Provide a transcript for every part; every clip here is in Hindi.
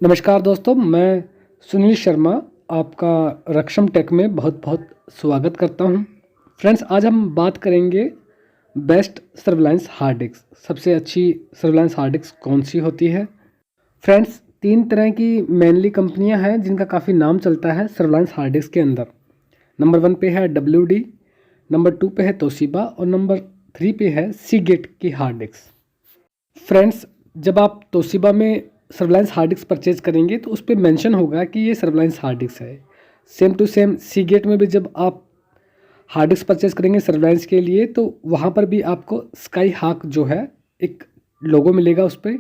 नमस्कार दोस्तों, मैं सुनील शर्मा आपका रक्षम टेक में बहुत बहुत स्वागत करता हूं। फ्रेंड्स, आज हम बात करेंगे बेस्ट सर्विलांस हार्ड डिस्क। सबसे अच्छी सर्विलांस हार्ड डिस्क कौन सी होती है। फ्रेंड्स, तीन तरह की मेनली कंपनियां हैं जिनका काफ़ी नाम चलता है सर्विलांस हार्ड डिस्क के अंदर। नंबर 1 पे है WD, नंबर 2 पे है तोशिबा और नंबर 3 पे है सीगेट की हार्ड डिस्क। फ्रेंड्स, जब आप तोशिबा में सर्विलांस हार्ड डिस्क परचेज करेंगे तो उस पर मेंशन होगा कि ये सर्विलांस हार्ड डिस्क है। सेम टू सेम सीगेट में भी जब आप हार्ड डिस्क परचेज करेंगे सर्विलांस के लिए तो वहाँ पर भी आपको स्काई हाक जो है एक लोगो मिलेगा उस पर।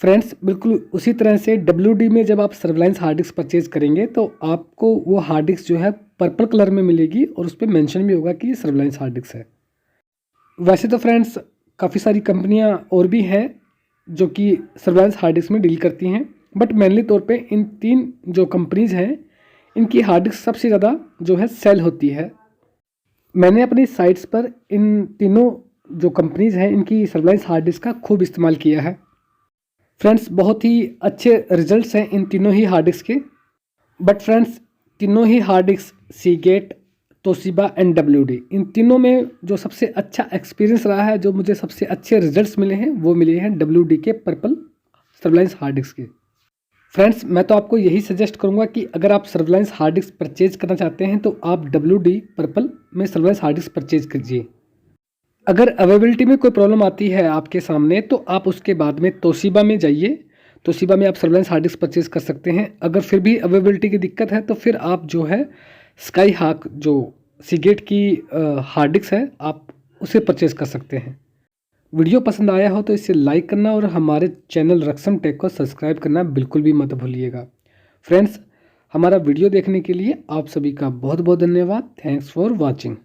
फ्रेंड्स, बिल्कुल उसी तरह से WD में जब आप सर्विलांस हार्ड डिस्क परचेज करेंगे तो आपको वो हार्ड डिस्क जो है पर्पल कलर में मिलेगी और उस पर मैंशन भी होगा कि ये सर्विलांस हार्ड डिस्क है। वैसे तो फ्रेंड्स, काफ़ी सारी कंपनियां और भी हैं जो कि सर्विलांस हार्ड डिस्क में डील करती हैं, बट मेनली तौर पे इन तीन जो कंपनीज़ हैं इनकी हार्ड डिस्क सबसे ज़्यादा जो है सेल होती है। मैंने अपनी साइट्स पर इन तीनों जो कंपनीज़ हैं इनकी सर्विलांस हार्ड डिस्क का खूब इस्तेमाल किया है। फ्रेंड्स, बहुत ही अच्छे रिजल्ट्स हैं इन तीनों ही हार्ड डिस्क के। बट फ्रेंड्स, तीनों ही hard disk Seagate, Toshiba and WD, इन तीनों में जो सबसे अच्छा एक्सपीरियंस रहा है, जो मुझे सबसे अच्छे रिजल्ट्स मिले हैं वो मिले हैं WD के पर्पल सर्विलांस हार्ड डिस्क के। फ्रेंड्स, मैं तो आपको यही सजेस्ट करूंगा कि अगर आप सर्विलांस हार्ड डिस्क परचेज करना चाहते हैं तो आप WD पर्पल में सर्विलांस हार्ड डिस्क परचेज कीजिए। अगर अवेलेबिलिटी में कोई प्रॉब्लम आती है आपके सामने तो आप उसके बाद में तोशिबा में जाइए। तोशिबा में आप सर्विलांस हार्ड डिस्क परचेज कर सकते हैं। अगर फिर भी अवेलेबिलिटी की दिक्कत है तो फिर आप जो है स्काई हाक जो सीगेट की हार्ड डिस्क है आप उसे परचेज कर सकते हैं। वीडियो पसंद आया हो तो इसे लाइक करना और हमारे चैनल रक्षम टेक को सब्सक्राइब करना बिल्कुल भी मत भूलिएगा। फ्रेंड्स, हमारा वीडियो देखने के लिए आप सभी का बहुत बहुत धन्यवाद। Thanks for watching.